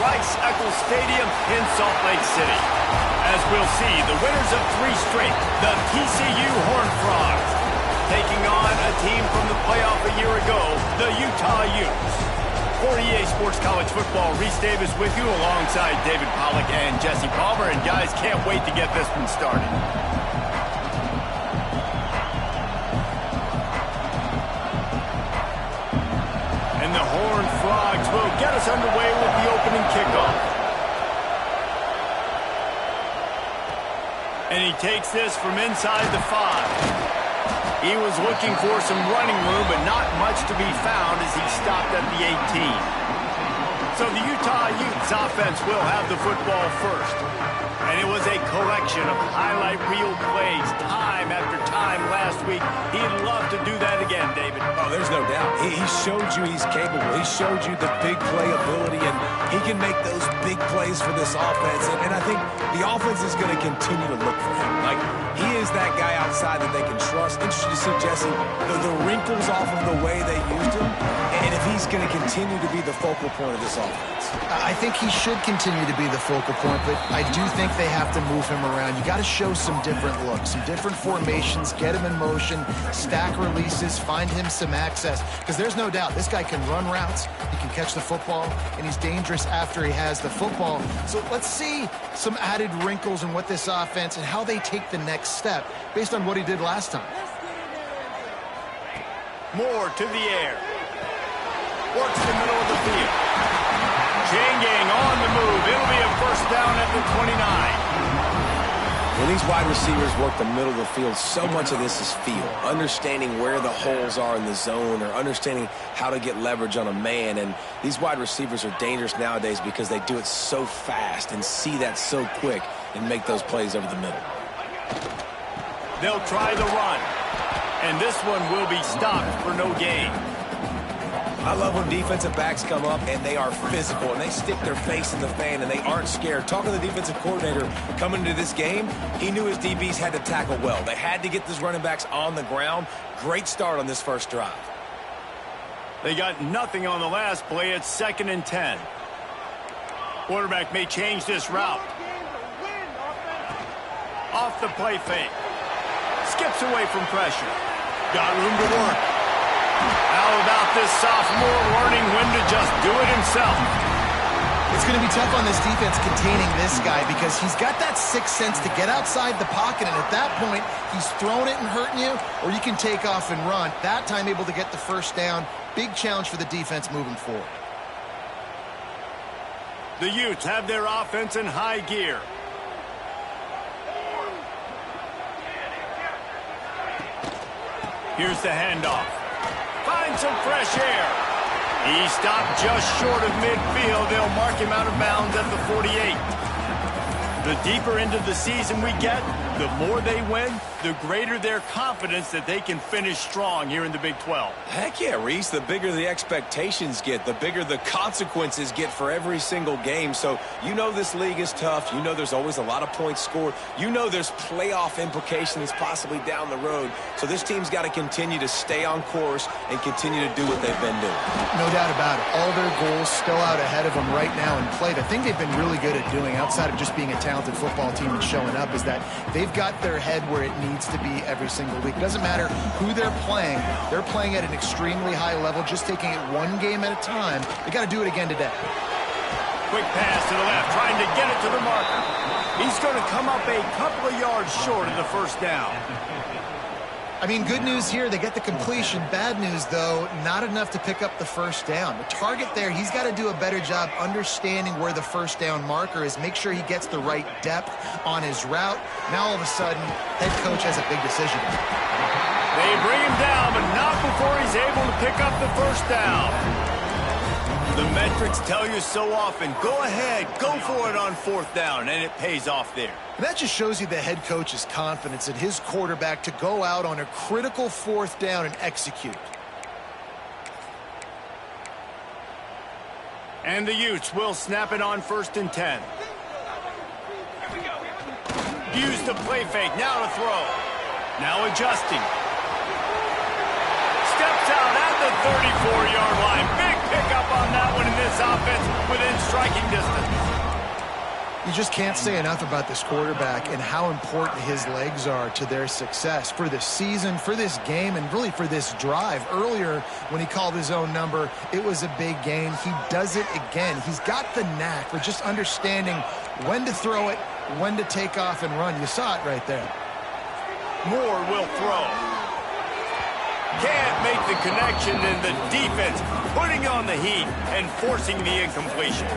Rice-Eccles Stadium in Salt Lake City. As we'll see, the winners of 3 straight, the TCU Horned Frogs, taking on a team from the playoff a year ago, the Utah Utes. For EA Sports College Football, Reese Davis with you alongside David Pollack and Jesse Palmer. And guys, can't wait to get this one started. And the Horned Frogs will get us underway with the opening kickoff. And he takes this from inside the 5. He was looking for some running room, but not much to be found as he stopped at the 18. So the Utah Utes offense will have the football first. And it was a collection of highlight reel plays time after time last week. He'd love to do that again, David. Oh, there's no doubt. He showed you he's capable. He showed you the big play ability, and he can make those big plays for this offense. And I think the offense is going to continue to look for him. Like, he is that guy outside that they can trust. Interesting to see, Jesse, the wrinkles off of the way they used him, and if he's going to continue to be the focal point of this offense. I think he should continue to be the focal point, but I do think they have to move him around. You got to show some different looks, some different formations, get him in motion, stack releases, find him some access, because there's no doubt this guy can run routes, he can catch the football, and he's dangerous after he has the football. So let's see some added wrinkles in what this offense and how they take the next step based on what he did last time. More to the air. Works the middle of the field. Chain gang on the move. It'll be a first down at the 29. When these wide receivers work the middle of the field, so much of this is feel. Understanding where the holes are in the zone, or understanding how to get leverage on a man. And these wide receivers are dangerous nowadays because they do it so fast and see that so quick and make those plays over the middle. They'll try the run. And this one will be stopped for no gain. I love when defensive backs come up and they are physical and they stick their face in the fan and they aren't scared. Talking to the defensive coordinator coming into this game, he knew his DBs had to tackle well. They had to get these running backs on the ground. Great start on this first drive. They got nothing on the last play. It's 2nd and 10. Quarterback may change this route. Off the play fake. Skips away from pressure. Got room to work. How about this sophomore learning when to just do it himself? It's going to be tough on this defense containing this guy because he's got that sixth sense to get outside the pocket, and at that point, he's throwing it and hurting you, or you can take off and run. That time able to get the first down. Big challenge for the defense moving forward. The Utes have their offense in high gear. Here's the handoff. Find some fresh air. He stopped just short of midfield. They'll mark him out of bounds at the 48. The deeper into the season we get, the more they win, the greater their confidence that they can finish strong here in the Big 12. Heck yeah, Reese. The bigger the expectations get, the bigger the consequences get for every single game. So you know this league is tough. You know there's always a lot of points scored. You know there's playoff implications possibly down the road. So this team's got to continue to stay on course and continue to do what they've been doing. No doubt about it. All their goals still out ahead of them right now in play. The thing they've been really good at doing, outside of just being a talented football team and showing up, is that they've got their head where it needs to be every single week. Doesn't matter who they're playing at an extremely high level, just taking it one game at a time. They got to do it again today. Quick pass to the left, trying to get it to the marker. He's going to come up a couple of yards short of the first down. I mean, good news here, they get the completion. Bad news, though, not enough to pick up the first down. The target there, he's got to do a better job understanding where the first down marker is, make sure he gets the right depth on his route. Now, all of a sudden, head coach has a big decision. They bring him down, but not before he's able to pick up the first down. The metrics tell you so often, go ahead, go for it on 4th down, and it pays off there. And that just shows you the head coach's confidence in his quarterback to go out on a critical 4th down and execute. And the Utes will snap it on 1st and 10. Use the play fake, now to throw. Now adjusting. Steps out at the 34-yard line. Big pickup on that one in this this offense within striking distance. You just can't say enough about this quarterback and how important his legs are to their success for this season, for this game, and really for this drive. Earlier, when he called his own number, it was a big gain. He does it again. He's got the knack for just understanding when to throw it, when to take off and run. You saw it right there. Moore will throw. Can't make the connection, and the defense putting on the heat and forcing the incompletion.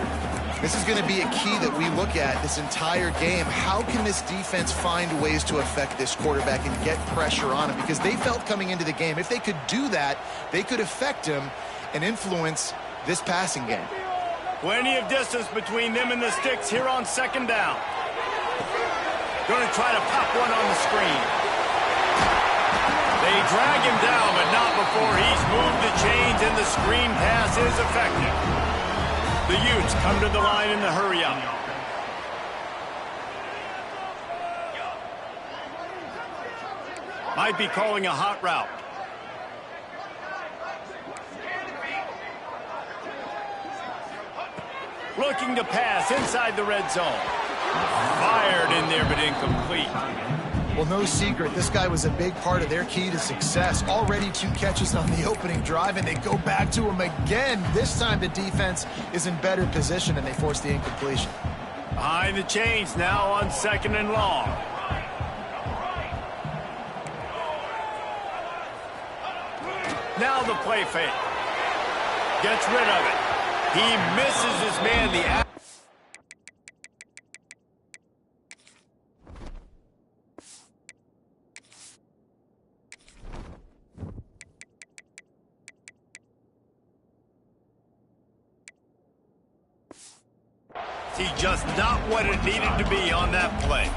This is going to be a key that we look at this entire game. How can this defense find ways to affect this quarterback and get pressure on him? Because they felt coming into the game, if they could do that, they could affect him and influence this passing game. Plenty of distance between them and the sticks here on second down. Going to try to pop one on the screen. They drag him down, but not before he's moved the chains, and the screen pass is effective. The Utes come to the line in the hurry-up. Might be calling a hot route. Looking to pass inside the red zone. Fired in there, but incomplete. Well, no secret, this guy was a big part of their key to success. Already 2 catches on the opening drive, and they go back to him again. This time the defense is in better position, and they force the incompletion. Behind the chains now on second and long. Now the play fake. Gets rid of it. He misses his man. Just not what it needed to be on that play.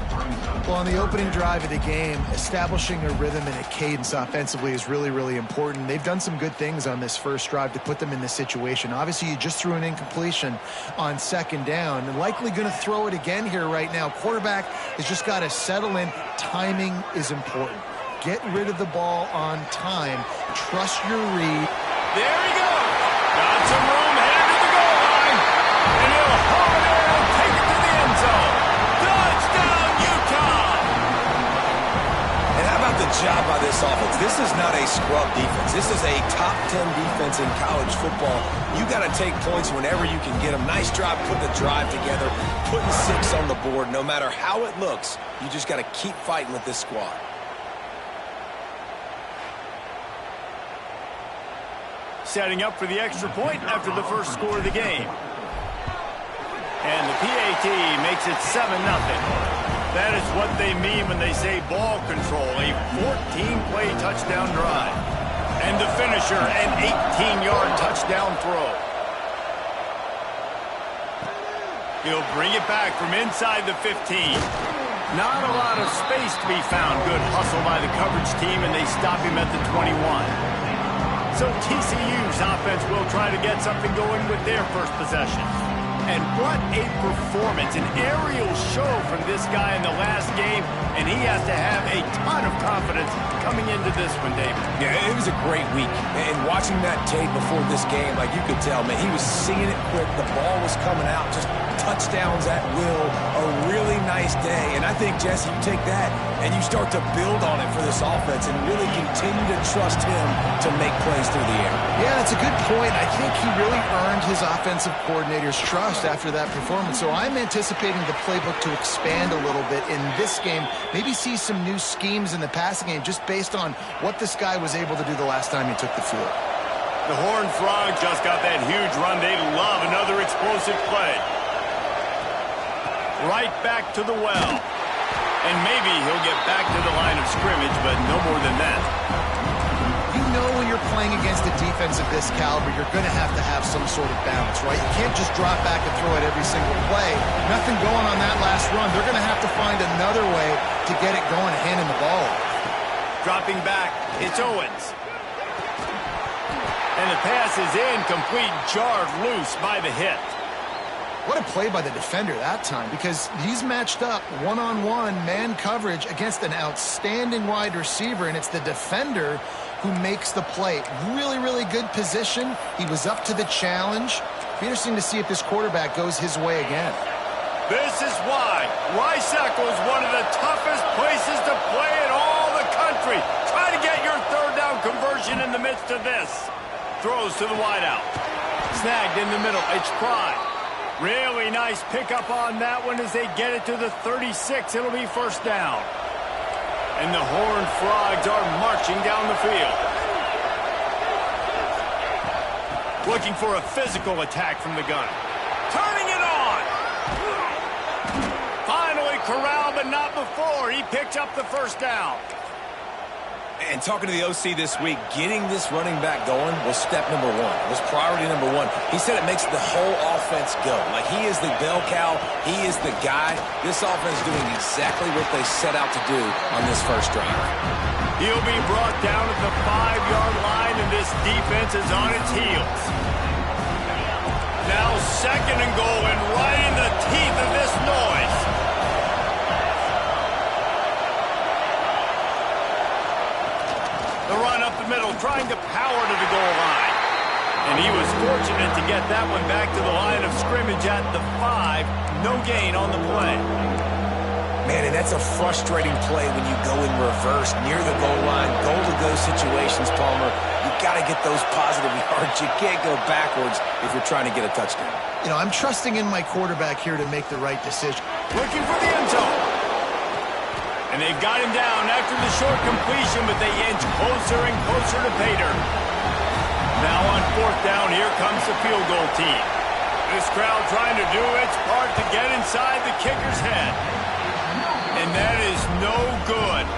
Well, on the opening drive of the game, establishing a rhythm and a cadence offensively is really, really important. They've done some good things on this first drive to put them in this situation. Obviously, you just threw an incompletion on second down, and likely going to throw it again here right now. Quarterback has just got to settle in. Timing is important. Get rid of the ball on time. Trust your read. There he goes. Got some room headed to the goal line. And he'll haul it in and take it to the end zone. Touchdown, Utah! And how about the job by this offense? This is not a scrub defense. This is a top 10 defense in college football. You got to take points whenever you can get them. Nice job putting the drive together, putting 6 on the board. No matter how it looks, you just got to keep fighting with this squad. Setting up for the extra point after the first score of the game. And the PAT makes it 7-0. That is what they mean when they say ball control, a 14-play touchdown drive. And the finisher, an 18-yard touchdown throw. He'll bring it back from inside the 15. Not a lot of space to be found. Good hustle by the coverage team, and they stop him at the 21. So TCU's offense will try to get something going with their first possession. And what a performance, an aerial show from this guy in the last game, and he has to have a ton of confidence coming into this one, David. Yeah, it was a great week. And watching that tape before this game, like you could tell, man, he was seeing it quick. The ball was coming out, just touchdowns at will. A really nice day. And I think, Jesse, you take that and you start to build on it for this offense and really continue to trust him to make plays through the air. Yeah, that's a good point. I think he really earned his offensive coordinator's trust after that performance. So I'm anticipating the playbook to expand a little bit in this game. Maybe see some new schemes in the passing game just based on what this guy was able to do the last time he took the field. The Horned Frog just got that huge run. They love another explosive play. Right back to the well. And maybe he'll get back to the line of scrimmage, but no more than that. You know when you're playing against a defense of this caliber, you're going to have some sort of balance, right? You can't just drop back and throw it every single play. Nothing going on that last run. They're going to have to find another way to get it going and handing the ball off. Dropping back, it's Owens. And the pass is incomplete, jarred loose by the hit. What a play by the defender that time, because he's matched up one-on-one man coverage against an outstanding wide receiver, and it's the defender who makes the play. Really, really good position. He was up to the challenge. Be interesting to see if this quarterback goes his way again. This is why Rice Eccles is one of the toughest places to play in all the country. Try to get your third down conversion in the midst of this. Throws to the wideout. Snagged in the middle. It's Pride. Really nice pickup on that one as they get it to the 36. It'll be first down. And the Horned Frogs are marching down the field. Looking for a physical attack from the gun. Turning it on. Finally corralled, but not before. He picks up the first down. And talking to the OC this week, getting this running back going was step number one. Was priority number one. He said it makes the whole offense go. Like, he is the bell cow. He is the guy. This offense is doing exactly what they set out to do on this first drive. He'll be brought down at the 5-yard line, and this defense is on its heels. Now second and goal, and right in the teeth of this noise. The run up the middle, trying to power to the goal line. And he was fortunate to get that one back to the line of scrimmage at the 5. No gain on the play. Man, and that's a frustrating play when you go in reverse near the goal line, goal-to-go situations, Palmer. You got to get those positive yards. You can't go backwards if you're trying to get a touchdown. You know, I'm trusting in my quarterback here to make the right decision. Looking for the end zone. And they've got him down after the short completion, but they inch closer and closer to pay dirt. Now on fourth down, here comes the field goal team. This crowd trying to do its part to get inside the kicker's head. And that is no good.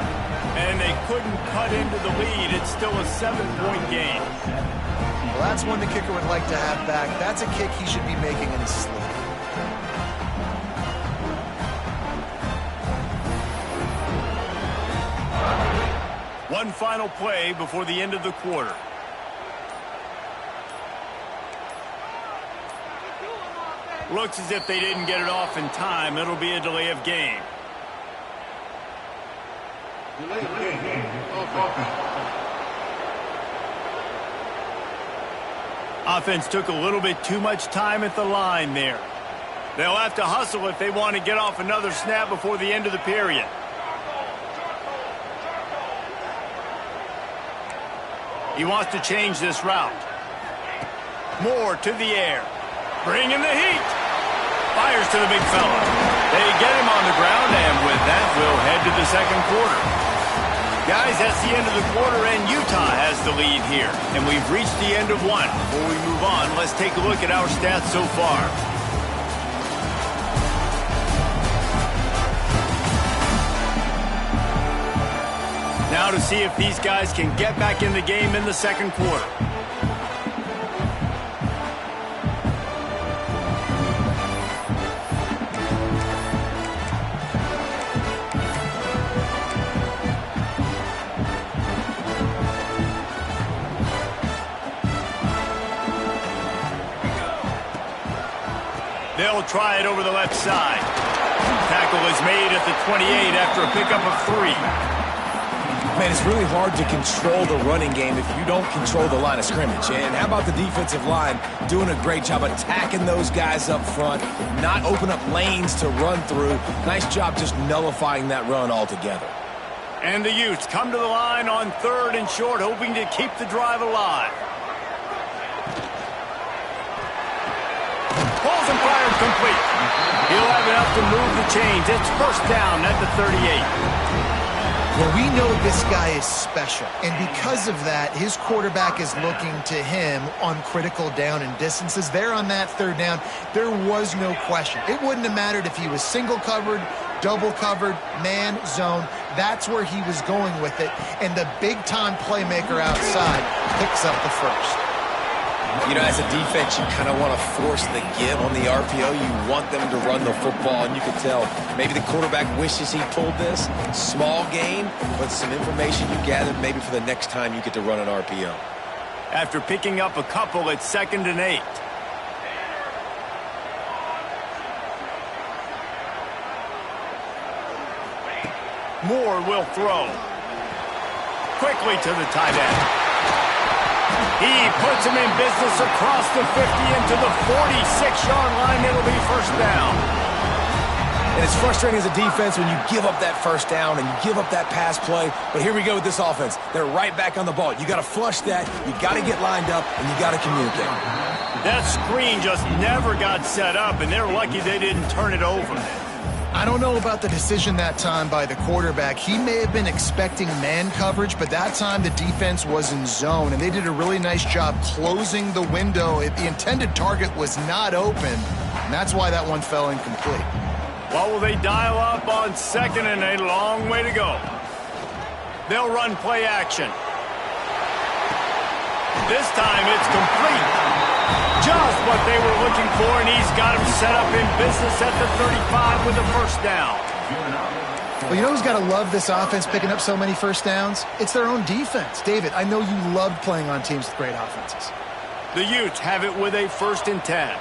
And they couldn't cut into the lead. It's still a 7-point game. Well, that's one the kicker would like to have back. That's a kick he should be making in his sleep. One final play before the end of the quarter. Looks as if they didn't get it off in time. It'll be a delay of game. Offense took a little bit too much time at the line there. They'll have to hustle if they want to get off another snap before the end of the period. He wants to change this route. Moore to the air. Bringing the heat. Fires to the big fella. They get him on the ground, and with that, we'll head to the second quarter. Guys, that's the end of the quarter, and Utah has the lead here. And we've reached the end of one. Before we move on, let's take a look at our stats so far. Now to see if these guys can get back in the game in the second quarter. They'll try it over the left side. Tackle is made at the 28 after a pickup of 3. Man, it's really hard to control the running game if you don't control the line of scrimmage. And how about the defensive line doing a great job attacking those guys up front, not open up lanes to run through. Nice job just nullifying that run altogether. And the Utes come to the line on 3rd and short, hoping to keep the drive alive. Pulls and fired complete. He'll have enough to move the chains. It's first down at the 38. Well, we know this guy is special, and because of that, his quarterback is looking to him on critical down and distances. There on that 3rd down, there was no question. It wouldn't have mattered if he was single covered, double covered, man, zone. That's where he was going with it, and the big-time playmaker outside picks up the first. You know, as a defense, you kind of want to force the give on the RPO. You want them to run the football, and you can tell maybe the quarterback wishes he pulled this. Small gain, but some information you gather maybe for the next time you get to run an RPO. After picking up a couple, it's 2nd and 8. Moore will throw. Quickly to the tight end. He puts him in business across the 50 into the 46-yard line. It'll be first down. And it's frustrating as a defense when you give up that first down and you give up that pass play. But here we go with this offense. They're right back on the ball. You got to flush that. You got to get lined up, and you got to communicate. That screen just never got set up, and they're lucky they didn't turn it over. I don't know about the decision that time by the quarterback. He may have been expecting man coverage, but that time the defense was in zone, and they did a really nice job closing the window. The intended target was not open, and that's why that one fell incomplete. What will they dial up on second and a long way to go? They'll run play action. This time it's complete. Just what they were looking for, and he's got him set up in business at the 35 with a first down. Well, you know who's got to love this offense picking up so many first downs? It's their own defense. David, I know you loved playing on teams with great offenses. The Utes have it with a 1st and 10.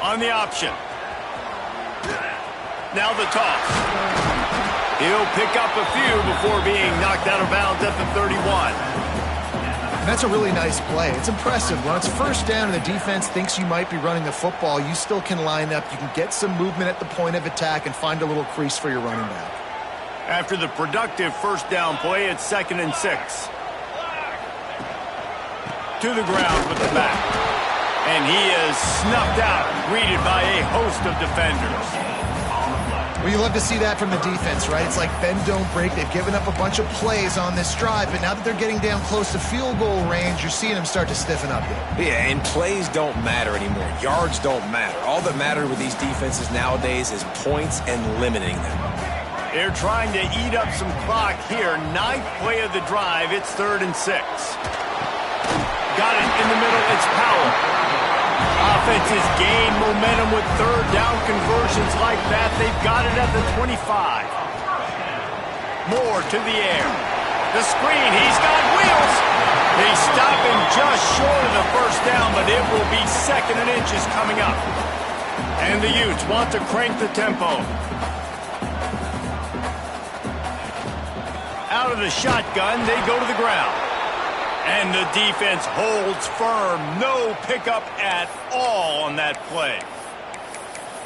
On the option. Now the toss. He'll pick up a few before being knocked out of bounds at the 31. And that's a really nice play. It's impressive. When it's first down and the defense thinks you might be running the football, you still can line up. You can get some movement at the point of attack and find a little crease for your running back. After the productive first down play, it's 2nd and 6. To the ground with the back. And he is snuffed out, greeted by a host of defenders. Well, you love to see that from the defense, right? It's like bend, don't break. They've given up a bunch of plays on this drive, but now that they're getting down close to field goal range, you're seeing them start to stiffen up here. Yeah, and plays don't matter anymore. Yards don't matter. All that matters with these defenses nowadays is points and limiting them. They're trying to eat up some clock here. 9th play of the drive. It's 3rd and 6. Got it in the middle. It's Powell. Offenses gain momentum with 3rd down conversions like that. They've got it at the 25. Moore to the air. The screen. He's got wheels. They stop him just short of the first down, but it will be 2nd and inches coming up. And the Utes want to crank the tempo. Out of the shotgun, they go to the ground. And the defense holds firm. No pickup at all on that play.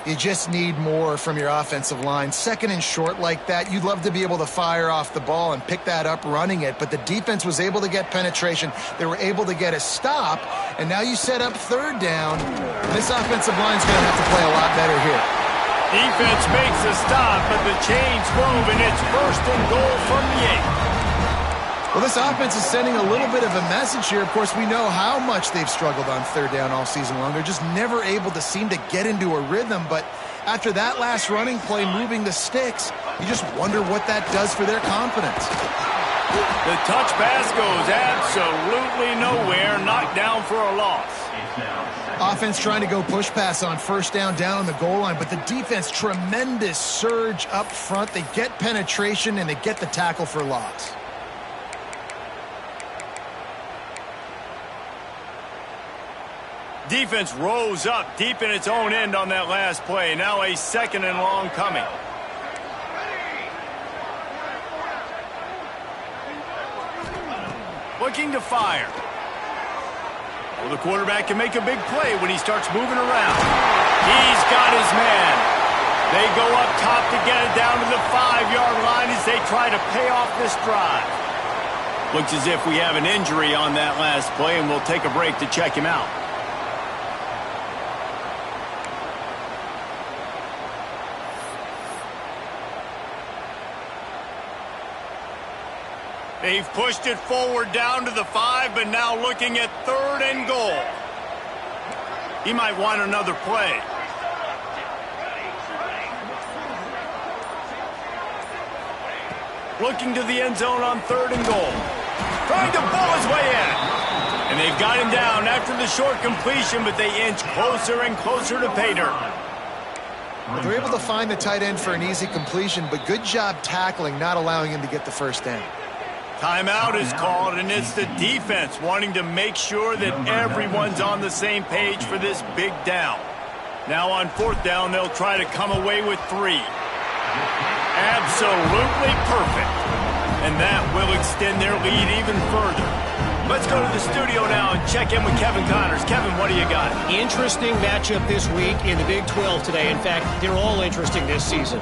You just need more from your offensive line. 2nd and short like that, you'd love to be able to fire off the ball and pick that up running it, but the defense was able to get penetration. They were able to get a stop, and now you set up 3rd down. This offensive line's going to have to play a lot better here. Defense makes a stop, but the chains move, and it's 1st and goal from the 8. Well, this offense is sending a little bit of a message here. Of course, we know how much they've struggled on 3rd down all season long. They're just never able to seem to get into a rhythm. But after that last running play, moving the sticks, you just wonder what that does for their confidence. The touch pass goes absolutely nowhere, knocked down for a loss. Offense trying to go push pass on 1st down on the goal line, but the defense, tremendous surge up front. They get penetration, and they get the tackle for loss. Defense rose up deep in its own end on that last play. Now a 2nd and long coming. Looking to fire. Well, the quarterback can make a big play when he starts moving around. He's got his man. They go up top to get it down to the 5-yard line as they try to pay off this drive. Looks as if we have an injury on that last play, and we'll take a break to check him out. They've pushed it forward down to the 5, but now looking at 3rd and goal. He might want another play. Looking to the end zone on 3rd and goal. Trying to pull his way in. And they've got him down after the short completion, but they inch closer and closer to pay dirt. But they're able to find the tight end for an easy completion, but good job tackling, not allowing him to get the first down. Timeout is called, and it's the defense wanting to make sure that everyone's on the same page for this big down. Now on 4th down, they'll try to come away with 3. Absolutely perfect. And that will extend their lead even further. Let's go to the studio now and check in with Kevin Connors. Kevin, what do you got? Interesting matchup this week in the Big 12 today. In fact, they're all interesting this season.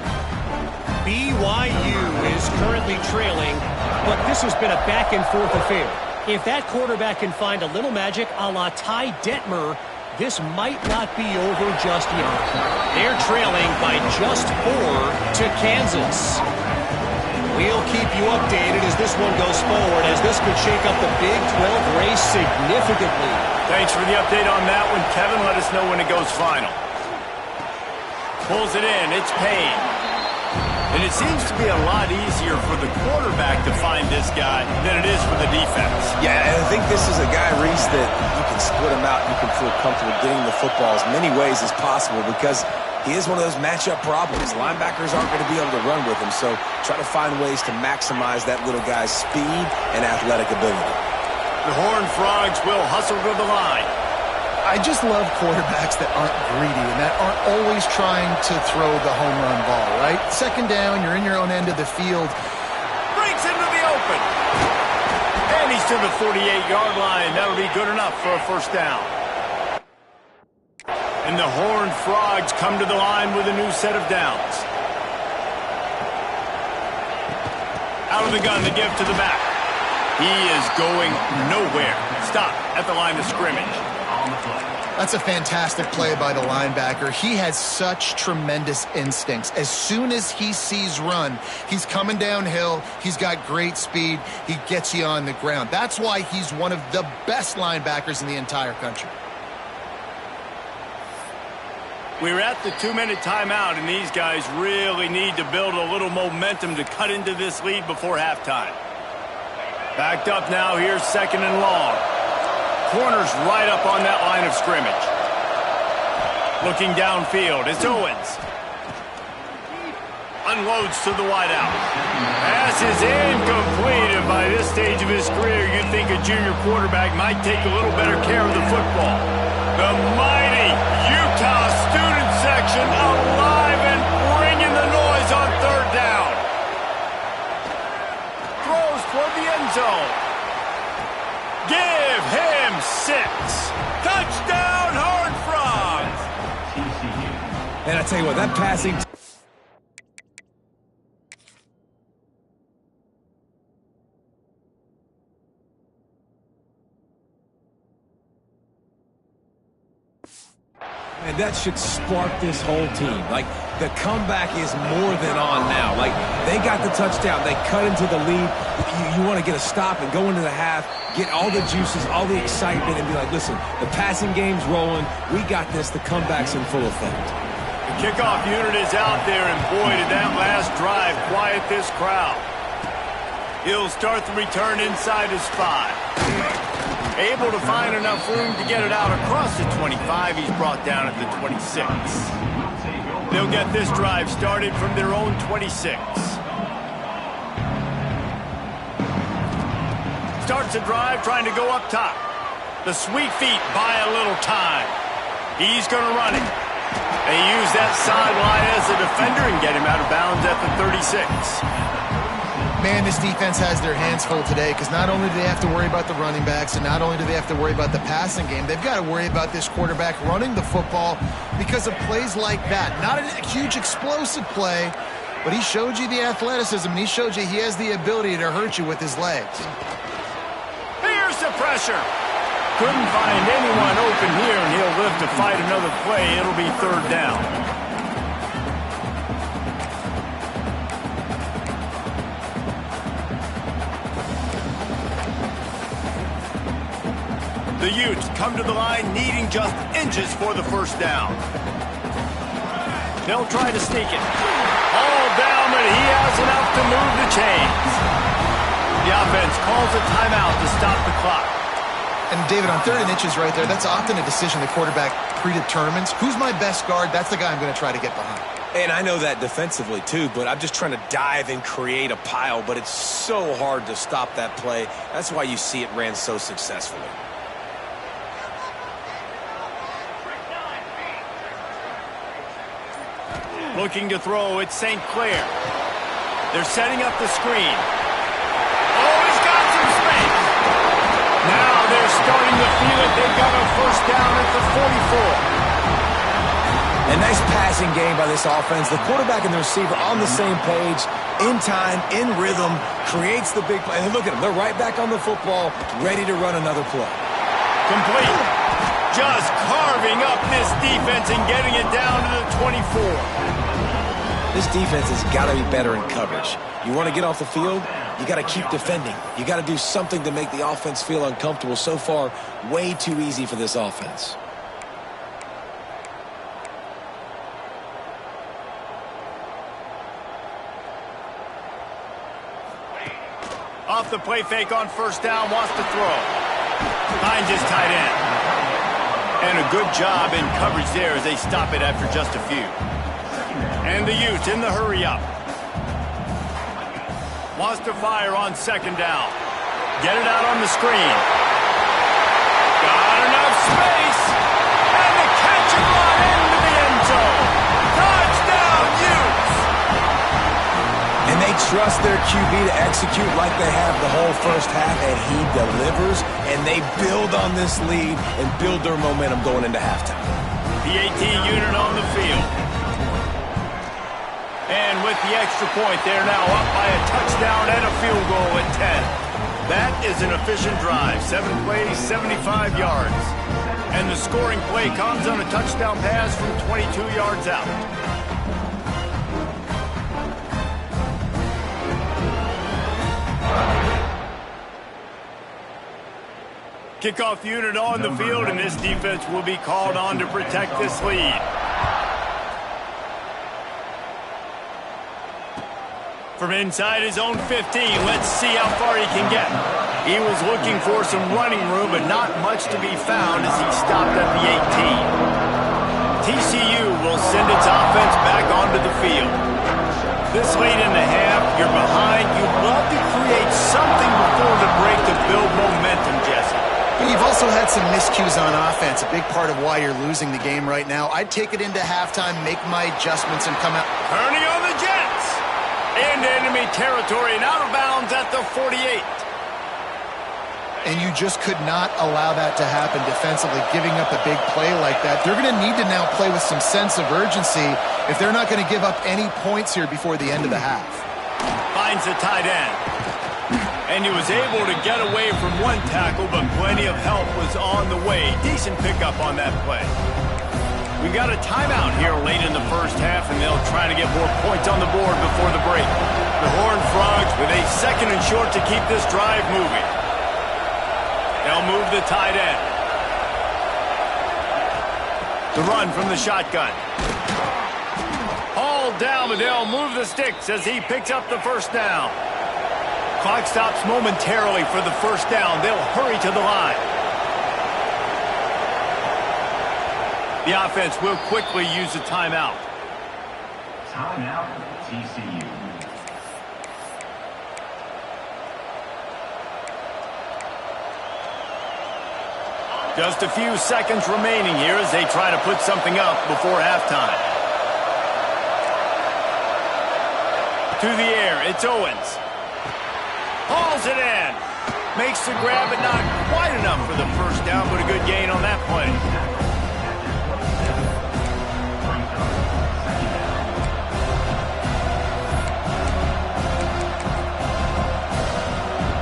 BYU is currently trailing, but this has been a back-and-forth affair. If that quarterback can find a little magic a la Ty Detmer, this might not be over just yet. They're trailing by just 4 to Kansas. We'll keep you updated as this one goes forward, as this could shake up the Big 12 race significantly. Thanks for the update on that one, Kevin. Let us know when it goes final. Pulls it in. It's Payne. And it seems to be a lot easier for the quarterback to find this guy than it is for the defense. Yeah, and I think this is a guy, Reese, that you can split him out. You can feel comfortable getting the football as many ways as possible because he is one of those matchup problems. Linebackers aren't going to be able to run with him, so try to find ways to maximize that little guy's speed and athletic ability. The Horned Frogs will hustle to the line. I just love quarterbacks that aren't greedy and that aren't always trying to throw the home run ball, right? Second down, you're in your own end of the field. Breaks into the open. And he's to the 48-yard line. That'll be good enough for a first down. And the Horned Frogs come to the line with a new set of downs. Out of the gun to give to the back. He is going nowhere. Stop at the line of scrimmage. That's a fantastic play by the linebacker. He has such tremendous instincts. As soon as he sees run, he's coming downhill. He's got great speed. He gets you on the ground. That's why he's one of the best linebackers in the entire country. We're at the 2-minute timeout, and these guys really need to build a little momentum to cut into this lead before halftime. Backed up now, here's second and long. Corner's right up on that line of scrimmage. Looking downfield, it's Owens. Unloads to the wideout. Pass is incomplete, and by this stage of his career, you'd think a junior quarterback might take a little better care of the football. The mighty Utah student section alive and bringing the noise on third down. Throws toward the end zone. Give him 6. Touchdown, Horned Frogs. And I tell you what, that passing... And that should spark this whole team. Like, the comeback is more than on now. Like, they got the touchdown. They cut into the lead. You want to get a stop and go into the half, get all the juices, all the excitement, and be like, listen, the passing game's rolling. We got this. The comeback's in full effect. The kickoff unit is out there, and boy, did that last drive quiet this crowd. He'll start the return inside his 5. Able to find enough room to get it out across the 25. He's brought down at the 26. They'll get this drive started from their own 26. Starts a drive trying to go up top. The sweet feet buy a little time. He's going to run it. They use that sideline as a defender and get him out of bounds at the 36. Man, this defense has their hands full today because not only do they have to worry about the running backs and not only do they have to worry about the passing game, they've got to worry about this quarterback running the football because of plays like that. Not a huge explosive play, but he showed you the athleticism and he showed you he has the ability to hurt you with his legs. Here's the pressure. Couldn't find anyone open here, and he'll live to fight another play. It'll be third down. The Utes come to the line needing just inches for the first down. They'll try to sneak it. All down, but he has enough to move the chains. The offense calls a timeout to stop the clock. And David, on 3rd and inches right there, that's often a decision the quarterback predetermines. Who's my best guard? That's the guy I'm going to try to get behind. And I know that defensively, too, but I'm just trying to dive and create a pile, but it's so hard to stop that play. That's why you see it ran so successfully. Looking to throw, it's St. Clair. They're setting up the screen. Oh, he's got some space. Now they're starting to feel it. They've got a first down at the 44. A nice passing game by this offense. The quarterback and the receiver on the same page, in time, in rhythm, creates the big play. And look at them. They're right back on the football, ready to run another play. Complete. Just carving up this defense and getting it down to the 24. This defense has got to be better in coverage. You want to get off the field, you got to keep defending. You got to do something to make the offense feel uncomfortable. So far, way too easy for this offense. Off the play fake on first down, wants to throw. Finds his tight end. And a good job in coverage there as they stop it after just a few. And the Utes in the hurry up. Wants to fire on second down. Get it out on the screen. Got enough space. And the catch and run into the end zone. Touchdown, Utes! And they trust their QB to execute like they have the whole first half, and he delivers, and they build on this lead and build their momentum going into halftime. The 18 unit on the field. And with the extra point, they're now up by a touchdown and a field goal at 10. That is an efficient drive. 7 plays, 75 yards. And the scoring play comes on a touchdown pass from 22 yards out. Kickoff unit on the field, and this defense will be called on to protect this lead. From inside his own 15, let's see how far he can get. He was looking for some running room, but not much to be found as he stopped at the 18. TCU will send its offense back onto the field. This late in the half, you're behind. You'd love to create something before the break to build momentum, Jesse. You've also had some miscues on offense, a big part of why you're losing the game right now. I'd take it into halftime, make my adjustments, and come out. Turning on the Jets. Into enemy territory and out of bounds at the 48. And you just could not allow that to happen defensively, giving up a big play like that. They're going to need to now play with some sense of urgency if they're not going to give up any points here before the end of the half. Finds the tight end. And he was able to get away from one tackle, but plenty of help was on the way. Decent pickup on that play. We got a timeout here late in the first half, and they'll try to get more points on the board before the break. The Horned Frogs with a second and short to keep this drive moving. They'll move the tight end. The run from the shotgun. Hauled down, but they'll move the sticks as he picks up the first down. Clock stops momentarily for the first down. They'll hurry to the line. The offense will quickly use a timeout. Timeout, TCU. Just a few seconds remaining here as they try to put something up before halftime. To the air, it's Owens. Hauls it in. Makes the grab, but not quite enough for the first down, but a good gain on that play.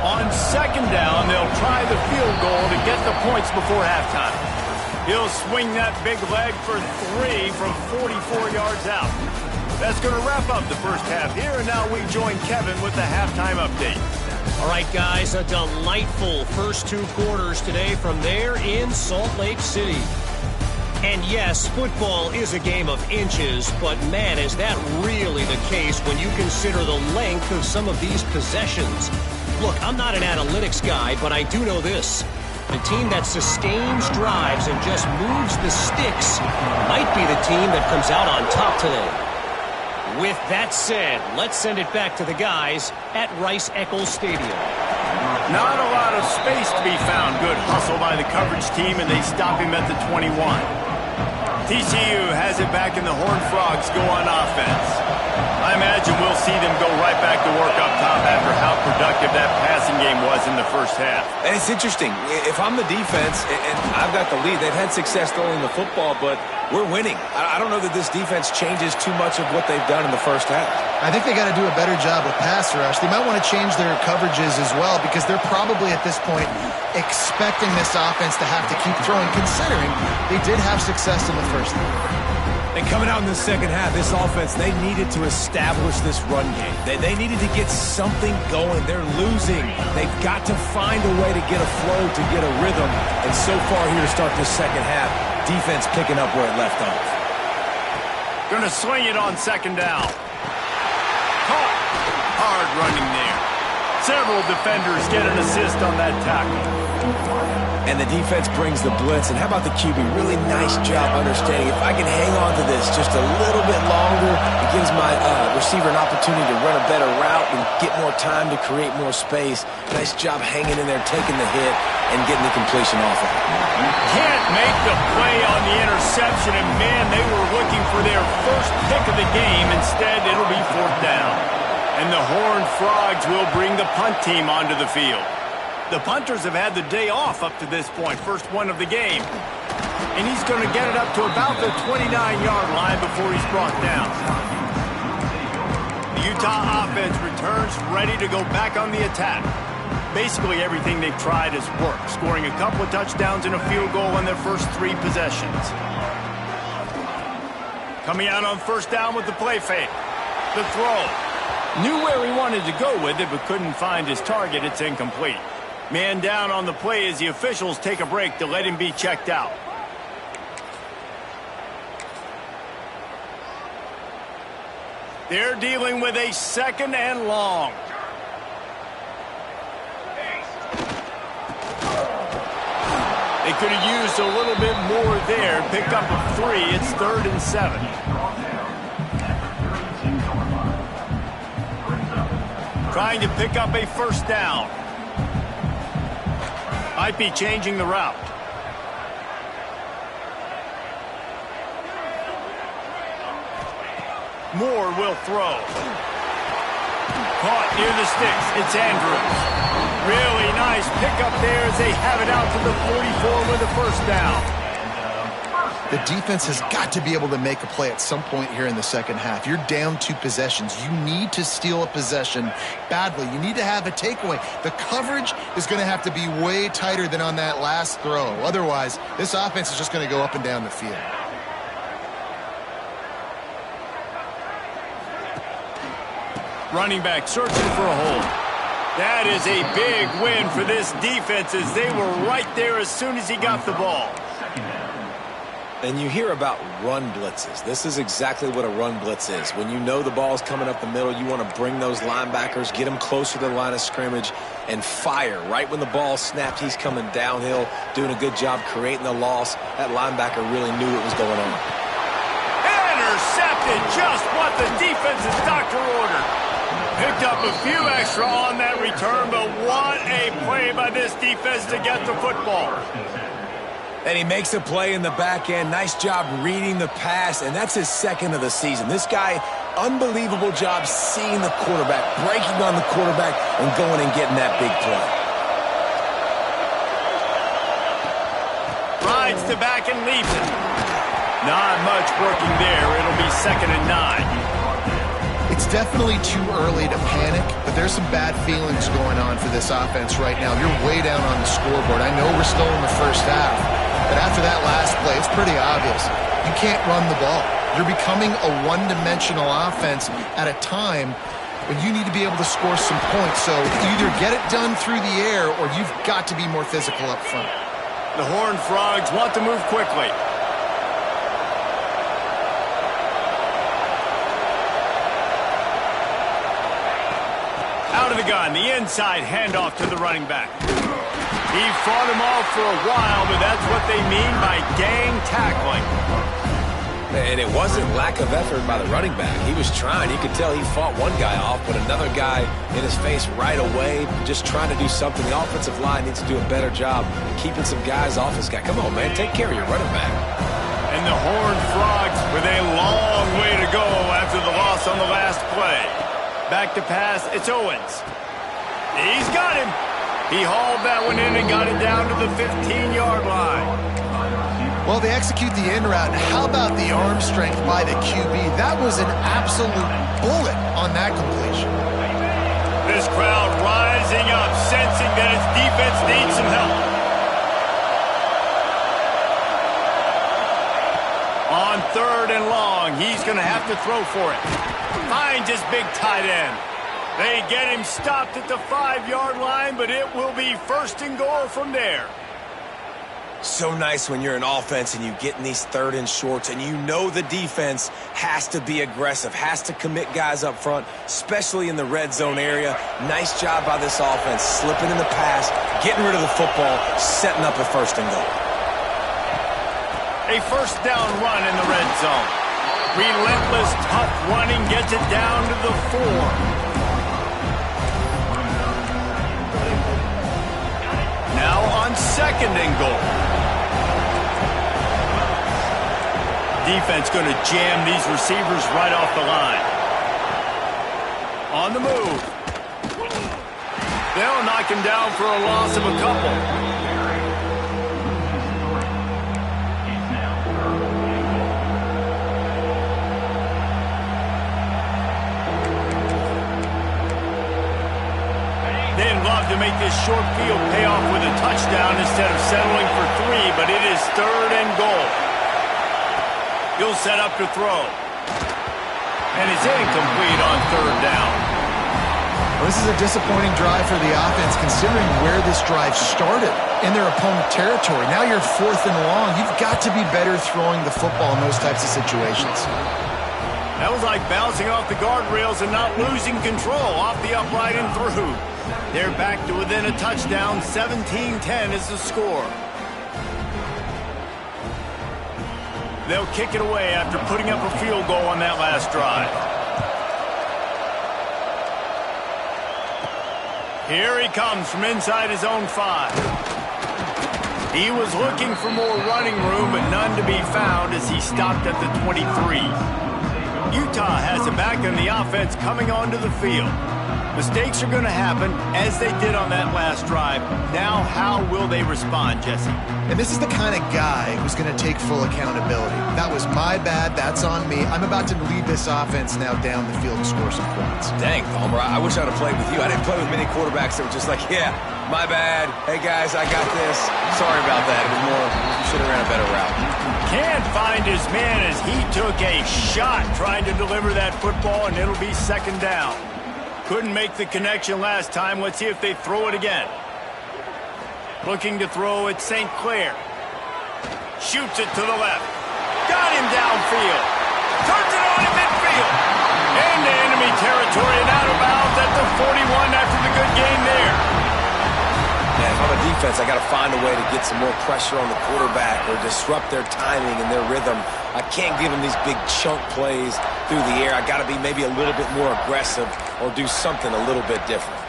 On second down, they'll try the field goal to get the points before halftime. He'll swing that big leg for 3 from 44 yards out. That's going to wrap up the first half here, and now we join Kevin with the halftime update. All right, guys, a delightful first 2 quarters today from there in Salt Lake City. And yes, football is a game of inches, but man, is that really the case when you consider the length of some of these possessions. Look, I'm not an analytics guy, but I do know this. The team that sustains drives and just moves the sticks might be the team that comes out on top today. With that said, let's send it back to the guys at Rice-Eccles Stadium. Not a lot of space to be found. Good hustle by the coverage team, and they stop him at the 21. TCU has it back, and the Horned Frogs go on offense. I imagine we'll see them go right back to work up top after how productive that passing game was in the first half. And it's interesting. If I'm the defense and I've got the lead, they've had success throwing the football, but we're winning. I don't know that this defense changes too much of what they've done in the first half. I think they got to do a better job with pass rush. They might want to change their coverages as well because they're probably at this point expecting this offense to have to keep throwing, considering they did have success in the first half. And coming out in the second half, this offense, they needed to establish this run game. They needed to get something going. They're losing. They've got to find a way to get a flow, to get a rhythm. And so far here to start this second half, defense picking up where it left off. Going to swing it on second down. Caught. Hard running there. Several defenders get an assist on that tackle. And the defense brings the blitz. And how about the QB? Really nice job understanding. If I can hang on to this just a little bit longer, it gives my receiver an opportunity to run a better route and get more time to create more space. Nice job hanging in there, taking the hit, and getting the completion off of it. Can't make the play on the interception, and man, they were looking for their first pick of the game. Instead, it'll be fourth down. And the Horned Frogs will bring the punt team onto the field. The punters have had the day off up to this point, first one of the game. And he's going to get it up to about the 29-yard line before he's brought down. The Utah offense returns ready to go back on the attack. Basically everything they've tried has worked, scoring a couple of touchdowns and a field goal on their first 3 possessions. Coming out on first down with the play fake. The throw. Knew where he wanted to go with it, but couldn't find his target. It's incomplete. Man down on the play as the officials take a break to let him be checked out. They're dealing with a second and long. They could have used a little bit more there. Picked up a 3. It's 3rd and 7. Trying to pick up a first down. Might be changing the route. Moore will throw. Caught near the sticks. It's Andrews. Really nice pickup there as they have it out to the 44 with a first down. The defense has got to be able to make a play at some point here in the second half. You're down 2 possessions. You need to steal a possession badly. You need to have a takeaway. The coverage is going to have to be way tighter than on that last throw. Otherwise, this offense is just going to go up and down the field. Running back searching for a hole. That is a big win for this defense as they were right there as soon as he got the ball. And you hear about run blitzes. This is exactly what a run blitz is. When you know the ball is coming up the middle, you want to bring those linebackers, get them closer to the line of scrimmage, and fire. Right when the ball snapped, he's coming downhill, doing a good job creating the loss. That linebacker really knew what was going on. Intercepted, just what the defense's doctor ordered. Picked up a few extra on that return, but what a play by this defense to get the football. And he makes a play in the back end. Nice job reading the pass, and that's his 2nd of the season. This guy, unbelievable job seeing the quarterback, breaking on the quarterback, and going and getting that big play. Rides to back and leaves it. Not much working there. It'll be 2nd and 9. It's definitely too early to panic, but there's some bad feelings going on for this offense right now. You're way down on the scoreboard. I know we're still in the first half, but after that last play, it's pretty obvious. You can't run the ball. You're becoming a one-dimensional offense at a time when you need to be able to score some points. So either get it done through the air or you've got to be more physical up front. The Horned Frogs want to move quickly. Out of the gun, the inside handoff to the running back. He fought him off for a while, but that's what they mean by gang tackling. And it wasn't lack of effort by the running back. He was trying. You could tell he fought one guy off, but another guy in his face right away, just trying to do something. The offensive line needs to do a better job keeping some guys off his guy. Come on, man, take care of your running back. And the Horned Frogs with a long way to go after the loss on the last play. Back to pass, it's Owens. He's got him. He hauled that one in and got it down to the 15-yard line. Well, they execute the in route. How about the arm strength by the QB? That was an absolute bullet on that completion. This crowd rising up, sensing that its defense needs some help. On 3rd and long, he's going to have to throw for it. Finds his big tight end. They get him stopped at the 5-yard line, but it will be 1st and goal from there. So nice when you're an offense and you get in these 3rd and shorts and you know the defense has to be aggressive, has to commit guys up front, especially in the red zone area. Nice job by this offense, slipping in the pass, getting rid of the football, setting up a 1st and goal. A 1st down run in the red zone. Relentless, tough running gets it down to the 4. Now on 2nd and goal. Defense going to jam these receivers right off the line. On the move. They'll knock him down for a loss of a couple. They'd love to make this short field pay off with a touchdown instead of settling for 3, but it is 3rd and goal. He'll set up to throw. And it's incomplete on 3rd down. Well, this is a disappointing drive for the offense considering where this drive started in their opponent territory. Now you're 4th and long. You've got to be better throwing the football in those types of situations. That was like bouncing off the guardrails and not losing control off the upright and through. They're back to within a touchdown. 17-10 is the score. They'll kick it away after putting up a field goal on that last drive. Here he comes from inside his own 5. He was looking for more running room, but none to be found as he stopped at the 23. Utah has it back in the offense coming onto the field. Mistakes are going to happen, as they did on that last drive. Now, how will they respond, Jesse? And this is the kind of guy who's going to take full accountability. That was my bad. That's on me. I'm about to lead this offense now down the field to score some points. Dang, Palmer, I wish I'd have played with you. I didn't play with many quarterbacks that were just like, yeah, my bad. Hey, guys, I got this. Sorry about that. It was more, you should have ran a better route. Can't find his man as he took a shot trying to deliver that football, and it'll be 2nd down. Couldn't make the connection last time. Let's see if they throw it again. Looking to throw at St. Clair. Shoots it to the left. Got him downfield. Turns it on in midfield. Into enemy territory and out of bounds at the 41 after the good game there. Yeah, if I'm a defense, I got to find a way to get some more pressure on the quarterback or disrupt their timing and their rhythm. I can't give them these big chunk plays through the air. I got to be maybe a little bit more aggressive or do something a little bit different.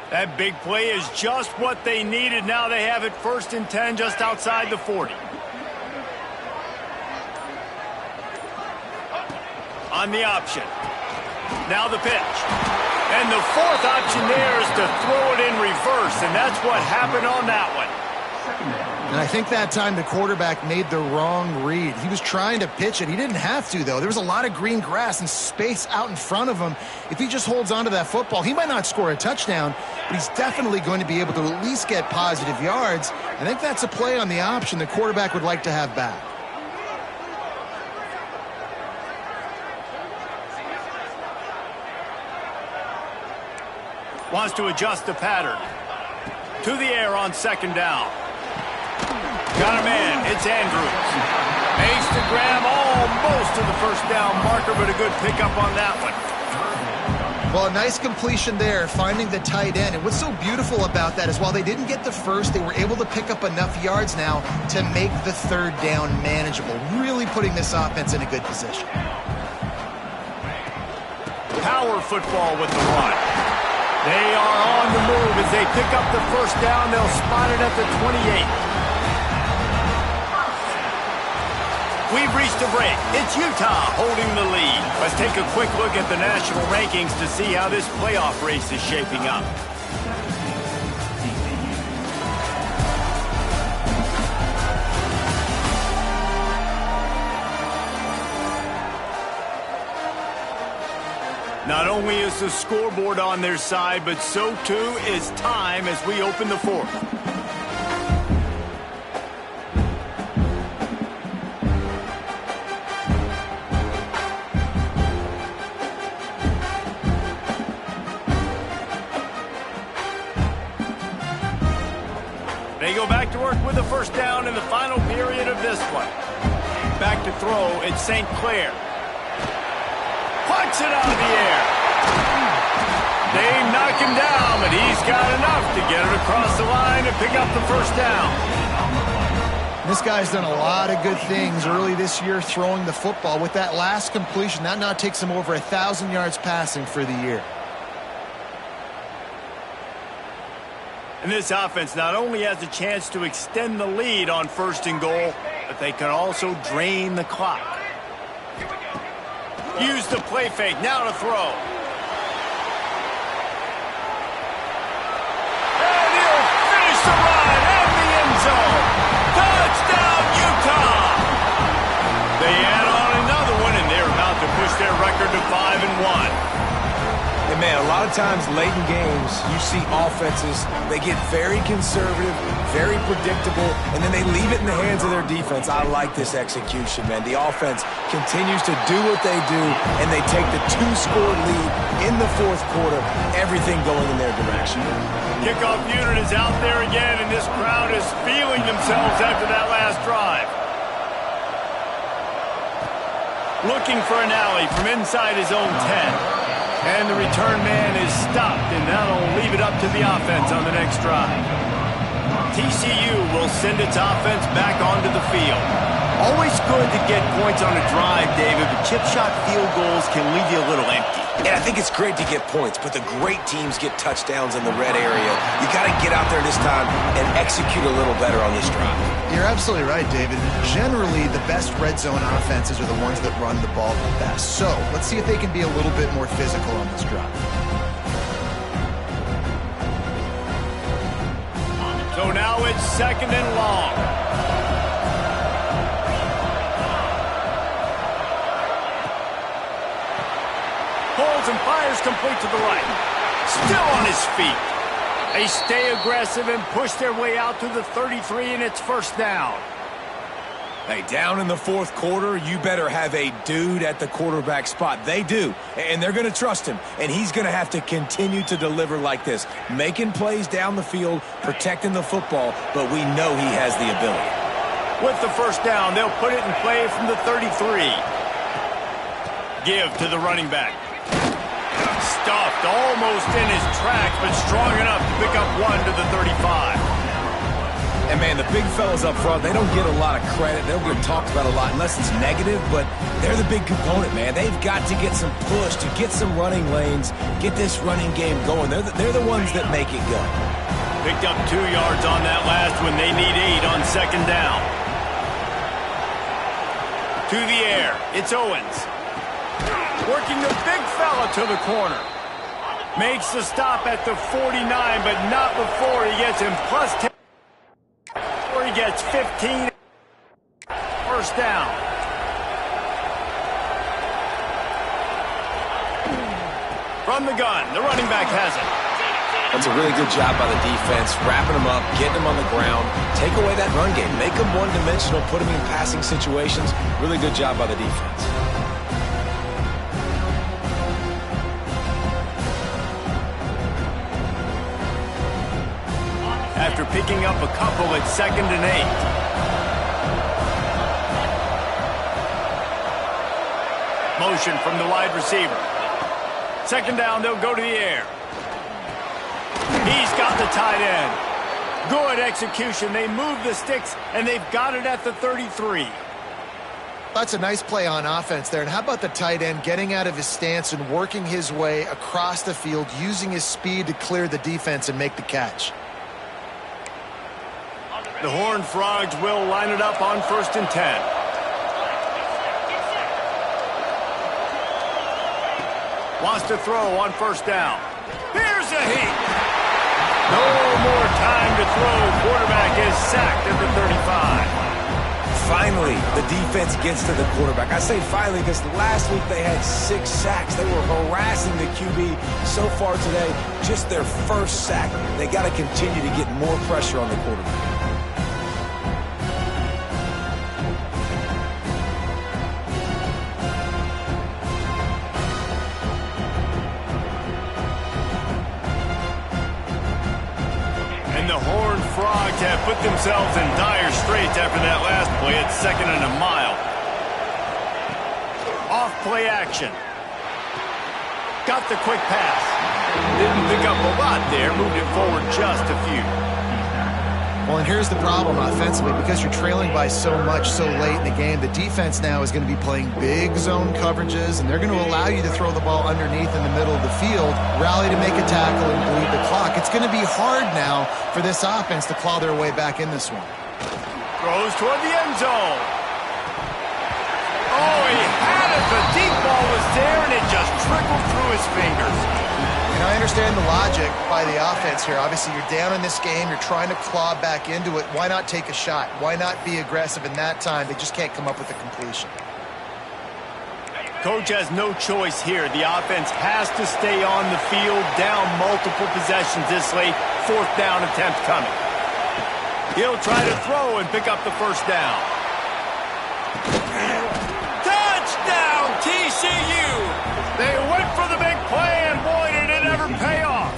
That big play is just what they needed. Now they have it 1st and 10 just outside the 40. On the option. Now the pitch. And the 4th option there is to throw it in reverse, and that's what happened on that one. And I think that time the quarterback made the wrong read. He was trying to pitch it. He didn't have to, though. There was a lot of green grass and space out in front of him. If he just holds on to that football, he might not score a touchdown, but he's definitely going to be able to at least get positive yards. I think that's a play on the option the quarterback would like to have back. Wants to adjust the pattern. To the air on 2nd down. Got a man. It's Andrews. Makes the grab almost to the 1st down marker, but a good pickup on that one. Well, a nice completion there, finding the tight end. And what's so beautiful about that is while they didn't get the 1st, they were able to pick up enough yards now to make the 3rd down manageable, really putting this offense in a good position. Power football with the run. They are on the move as they pick up the first down. They'll spot it at the 28. We've reached a break. It's Utah holding the lead. Let's take a quick look at the national rankings to see how this playoff race is shaping up. Not only is the scoreboard on their side, but so too is time as we open the fourth. They go back to work with the first down in the final period of this one. Back to throw, it's St. Clair. Puts it out of the air. They knock him down, but he's got enough to get it across the line and pick up the first down. This guy's done a lot of good things early this year throwing the football. With that last completion, that now takes him over 1,000 yards passing for the year. And this offense not only has a chance to extend the lead on first and goal, but they can also drain the clock. Use the play fake, now to throw. And he'll finish the run and the end zone. Touchdown, Utah! They add on another one, and they're about to push their record to 5-1. And man, a lot of times late in games, you see offenses, they get very conservative, very predictable, and then they leave it in the hands of their defense. I like this execution, man. The offense continues to do what they do, and they take the 2-score lead in the fourth quarter, everything going in their direction. Kickoff unit is out there again, and this crowd is feeling themselves after that last drive. Looking for an alley from inside his own 10. And the return man is stopped, and that'll leave it up to the offense on the next drive. TCU will send its offense back onto the field. Always good to get points on a drive, David, but chip shot field goals can leave you a little empty. And I think it's great to get points, but the great teams get touchdowns in the red area. You got to get out there this time and execute a little better on this drive. You're absolutely right, David. Generally, the best red zone offenses are the ones that run the ball the best. So let's see if they can be a little bit more physical on this drive. So now it's 2nd and long. Holds and fires complete to the right. Still on his feet. They stay aggressive and push their way out to the 33, and it's first down. Hey, down in the fourth quarter, you better have a dude at the quarterback spot. They do, and they're going to trust him, and he's going to have to continue to deliver like this, making plays down the field, protecting the football, but we know he has the ability. With the first down, they'll put it in play from the 33. Give to the running back. Stuffed almost in his tracks, but strong enough to pick up one to the 35. And, man, the big fellas up front, they don't get a lot of credit. They don't get talked about a lot unless it's negative, but they're the big component, man. They've got to get some push, to get some running lanes, get this running game going. They're the ones that make it go. Picked up 2 yards on that last one. They need 8 on second down. To the air. It's Owens. Working the big fella to the corner. Makes the stop at the 49, but not before he gets him plus 10. Before he gets 15. First down. From the gun, the running back has it. That's a really good job by the defense, wrapping them up, getting them on the ground, take away that run game, make them one-dimensional, put them in passing situations. Really good job by the defense. After picking up a couple at 2nd and 8. Motion from the wide receiver. Second down, they'll go to the air. He's got the tight end. Good execution. They move the sticks, and they've got it at the 33. That's a nice play on offense there. And how about the tight end getting out of his stance and working his way across the field, using his speed to clear the defense and make the catch. The Horned Frogs will line it up on 1st and 10. Wants to throw on 1st down. Here's a heat. No more time to throw. Quarterback is sacked at the 35. Finally, the defense gets to the quarterback. I say finally because last week they had 6 sacks. They were harassing the QB so far today. Just their first sack. They got to continue to get more pressure on the quarterback. Frogs have put themselves in dire straits after that last play at 2nd and a mile. Off play action. Got the quick pass. Didn't pick up a lot there. Moved it forward just a few. Well, and here's the problem offensively. Because you're trailing by so much so late in the game, the defense now is going to be playing big zone coverages, and they're going to allow you to throw the ball underneath in the middle of the field, rally to make a tackle, and bleed the clock. It's going to be hard now for this offense to claw their way back in this one. Throws toward the end zone. Oh, he had it. The deep ball was there, and it just trickled through his fingers. And I understand the logic by the offense here. Obviously, you're down in this game. You're trying to claw back into it. Why not take a shot? Why not be aggressive in that time? They just can't come up with a completion. Coach has no choice here. The offense has to stay on the field, down multiple possessions this late. 4th down attempt coming. He'll try to throw and pick up the 1st down. Touchdown, TCU! They went for the big play, and boy, did it ever pay off.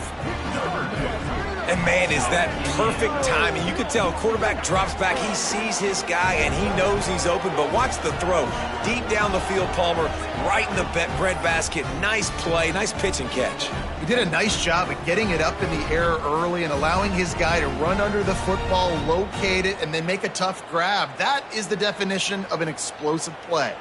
And man, is that perfect timing. You can tell quarterback drops back. He sees his guy, and he knows he's open. But watch the throw. Deep down the field, Palmer, right in the breadbasket. Nice play, nice pitch and catch. He did a nice job of getting it up in the air early and allowing his guy to run under the football, locate it, and then make a tough grab. That is the definition of an explosive play.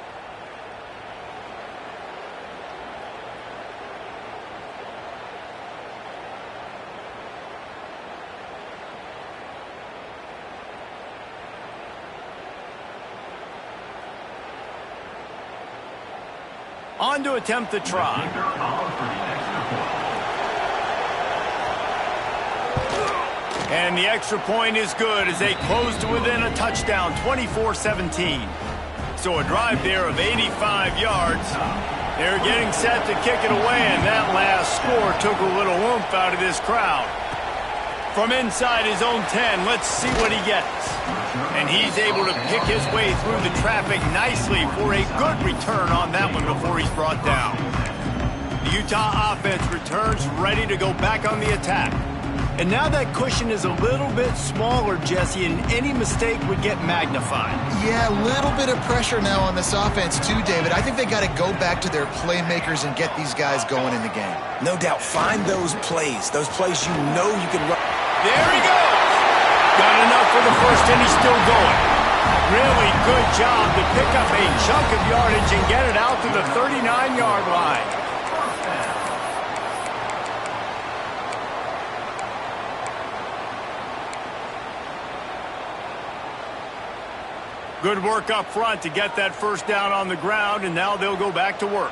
On to attempt the try. And the extra point is good as they close to within a touchdown, 24-17. So a drive there of 85 yards. They're getting set to kick it away, and that last score took a little oomph out of this crowd. From inside his own 10, let's see what he gets. And he's able to pick his way through the traffic nicely for a good return on that one before he's brought down. The Utah offense returns ready to go back on the attack. And now that cushion is a little bit smaller, Jesse, and any mistake would get magnified. Yeah, a little bit of pressure now on this offense too, David. I think they got to go back to their playmakers and get these guys going in the game. No doubt, find those plays you know you can run. There he goes. Got enough for the first, and he's still going. Really good job to pick up a chunk of yardage and get it out to the 39-yard line. Good work up front to get that first down on the ground, and now they'll go back to work.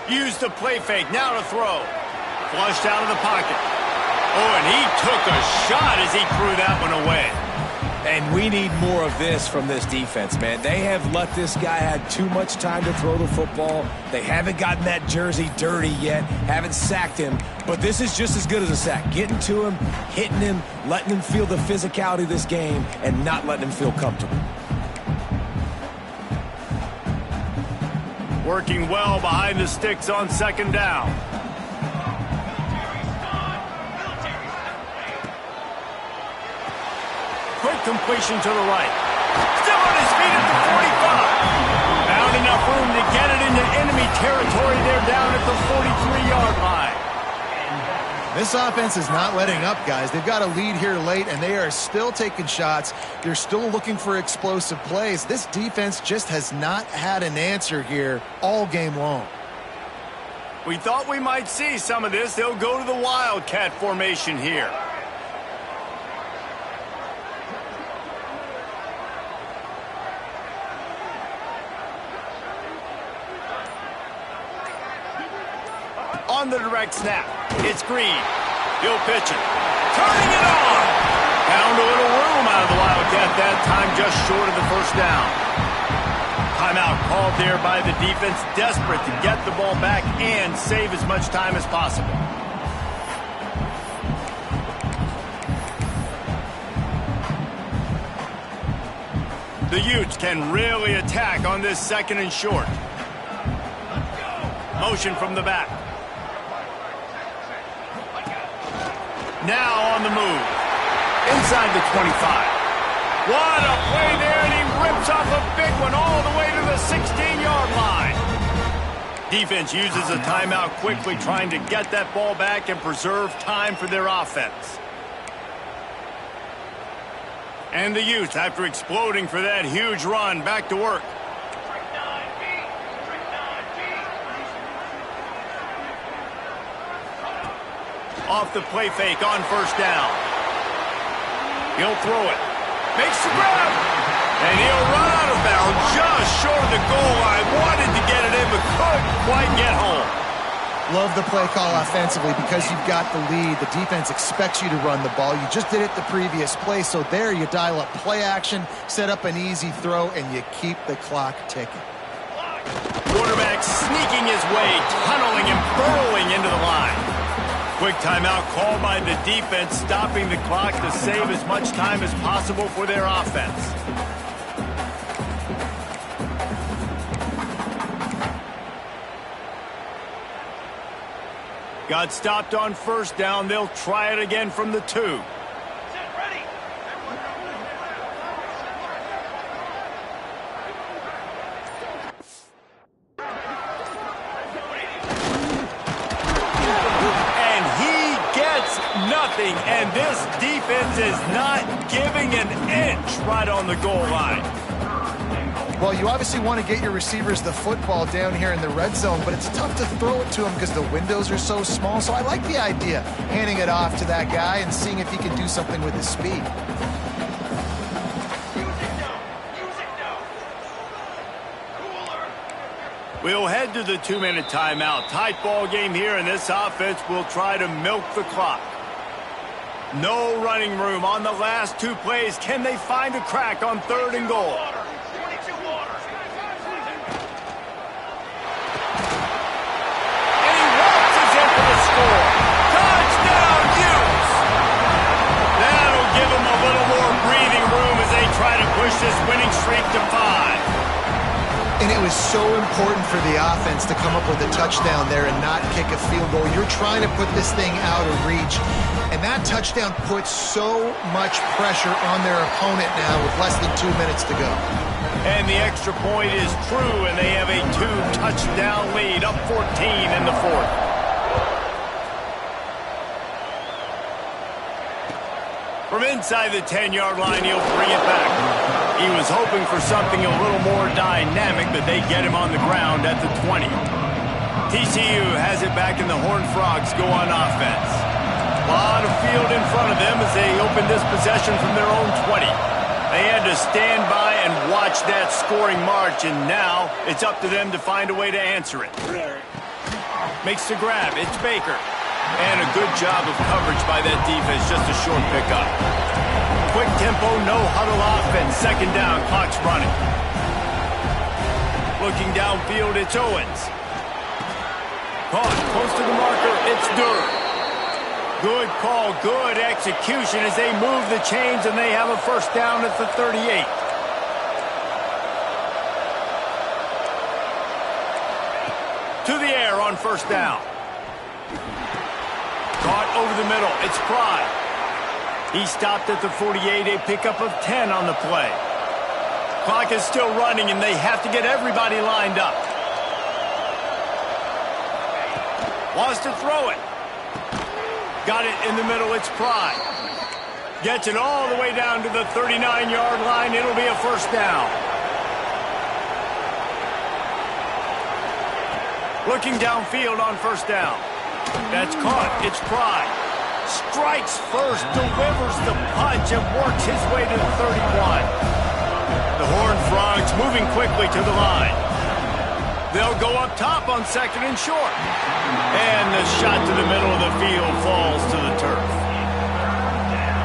Use the play fake, now to throw. Flushed out of the pocket. Oh, and he took a shot as he threw that one away. And we need more of this from this defense, man. They have let this guy have too much time to throw the football. They haven't gotten that jersey dirty yet, haven't sacked him. But this is just as good as a sack. Getting to him, hitting him, letting him feel the physicality of this game, and not letting him feel comfortable. Working well behind the sticks on second down. Quick completion to the right. Still on his enough room to get it into enemy territory. They're down at the 43-yard line. This offense is not letting up, guys. They've got a lead here late, and they are still taking shots. They're still looking for explosive plays. This defense just has not had an answer here all game long. We thought we might see some of this. They'll go to the Wildcat formation here. On the direct snap, it's Green. He'll pitch it. Turning it on! Found a little room out of the Wildcat that time, just short of the first down. Timeout called there by the defense, desperate to get the ball back and save as much time as possible. The Utes can really attack on this second and short. Motion from the back. Now on the move. Inside the 25. What a play there, and he rips off a big one all the way to the 16-yard line. Defense uses a timeout quickly, trying to get that ball back and preserve time for their offense. And the Utes, after exploding for that huge run, back to work. Off the play fake on first down. He'll throw it. Makes the grab. And he'll run out of bounds just short of the goal line. Wanted to get it in, but couldn't quite get home. Love the play call offensively because you've got the lead. The defense expects you to run the ball. You just did it the previous play, so there you dial up play action, set up an easy throw, and you keep the clock ticking. Quarterback sneaking his way, tunneling and burrowing into the line. Quick timeout called by the defense, stopping the clock to save as much time as possible for their offense. Got stopped on first down. They'll try it again from the 2. Nothing, and this defense is not giving an inch right on the goal line. Well, you obviously want to get your receivers the football down here in the red zone, but it's tough to throw it to them because the windows are so small. So I like the idea, handing it off to that guy and seeing if he can do something with his speed. We'll head to the 2-minute timeout. Tight ball game here, and this offense will try to milk the clock. No running room on the last 2 plays. Can they find a crack on 3rd and goal? And he waltzes in for the score. Touchdown, Utes! That'll give them a little more breathing room as they try to push this winning streak to 5. And it was so important for the offense to come up with a touchdown there and not kick a field goal. You're trying to put this thing out of reach. And that touchdown puts so much pressure on their opponent now with less than 2 minutes to go. And the extra point is true, and they have a 2-touchdown lead, up 14 in the 4th. From inside the 10-yard line, he'll bring it back. He was hoping for something a little more dynamic, but they get him on the ground at the 20. TCU has it back, and the Horned Frogs go on offense. A lot of field in front of them as they open this possession from their own 20. They had to stand by and watch that scoring march, and now it's up to them to find a way to answer it. Makes the grab. It's Baker. And a good job of coverage by that defense, just a short pickup. Quick tempo, no huddle offense. 2nd down, clock's running. Looking downfield, it's Owens. Caught close to the marker, it's Durr. Good call, good execution as they move the chains, and they have a 1st down at the 38. To the air on 1st down. Caught over the middle. It's Pride. He stopped at the 48, a pickup of 10 on the play. Clock is still running, and they have to get everybody lined up. Wants to throw it. Got it in the middle. It's Pride. Gets it all the way down to the 39-yard line. It'll be a first down. Looking downfield on first down. That's caught. It's Pride. Strikes first, delivers the punch, and works his way to the 31. The Horned Frogs moving quickly to the line. They'll go up top on second and short. And the shot to the middle of the field falls to the turf.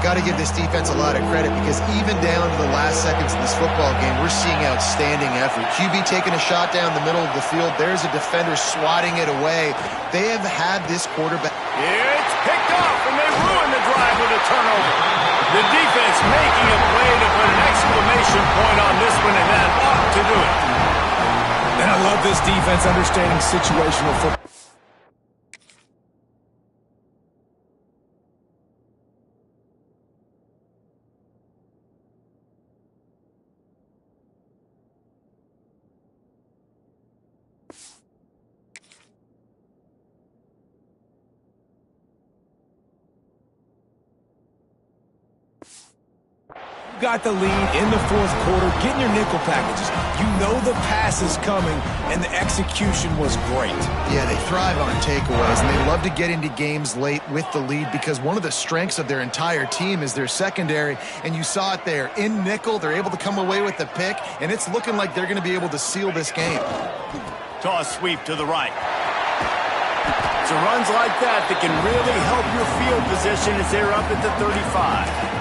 Got to give this defense a lot of credit because even down to the last seconds of this football game, we're seeing outstanding effort. QB taking a shot down the middle of the field. There's a defender swatting it away. They have had this quarterback. It's picked off, and they ruin the drive with a turnover. The defense making a play to put an exclamation point on this one, and that ought to do it. And I love this defense understanding situational football. Got the lead in the fourth quarter, getting your nickel packages. You know the pass is coming, and the execution was great. Yeah, they thrive on takeaways, and they love to get into games late with the lead because one of the strengths of their entire team is their secondary, and you saw it there. In nickel, they're able to come away with the pick, and it's looking like they're going to be able to seal this game. Toss sweep to the right. It's runs like that that can really help your field position as they're up at the 35.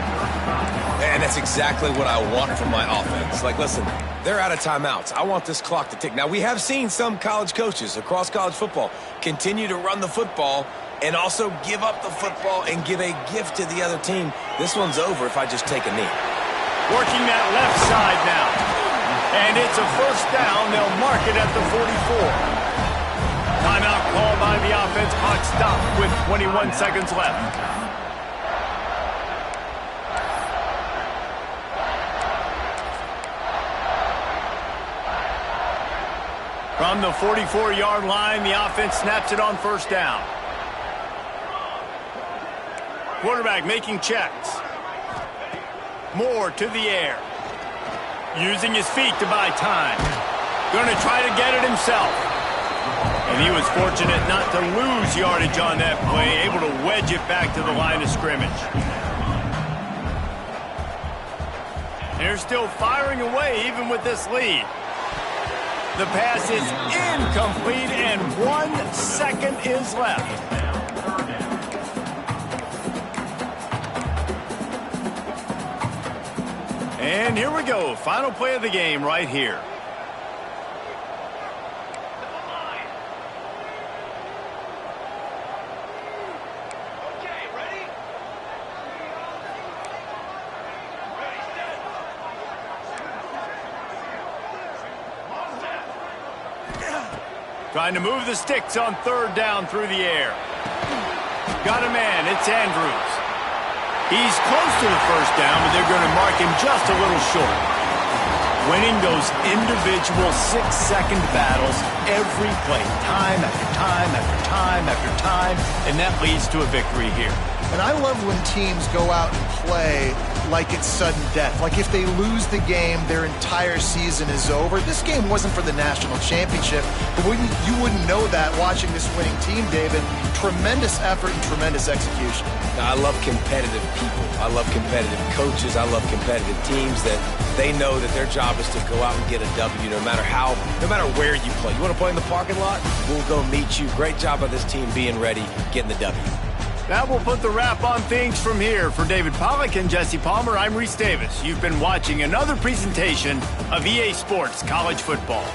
And that's exactly what I want from my offense. Like, listen, they're out of timeouts. I want this clock to tick. Now, we have seen some college coaches across college football continue to run the football and also give up the football and give a gift to the other team. This one's over if I just take a knee. Working that left side now. And it's a first down. They'll mark it at the 44. Timeout called by the offense. Clock stopped with 21 seconds left. From the 44-yard line, the offense snaps it on first down. Quarterback making checks. Moore to the air. Using his feet to buy time. Going to try to get it himself. And he was fortunate not to lose yardage on that play, able to wedge it back to the line of scrimmage. They're still firing away even with this lead. The pass is incomplete, and 1 second is left. And here we go. Final play of the game right here. Trying to move the sticks on third down through the air. Got a man. It's Andrews. He's close to the first down, but they're going to mark him just a little short. Winning those individual 6-second battles every play, time after time after time after time, and that leads to a victory here. And I love when teams go out and play like it's sudden death. Like if they lose the game, their entire season is over. This game wasn't for the national championship, but you wouldn't know that watching this winning team, David. Tremendous effort and tremendous execution. Now, I love competitive people. I love competitive coaches. I love competitive teams that they know that their job is to go out and get a W no matter where you play. You want to play in the parking lot? We'll go meet you. Great job by this team being ready, getting the W. That will put the wrap on things from here. For David Pollack and Jesse Palmer, I'm Reese Davis. You've been watching another presentation of EA Sports College Football.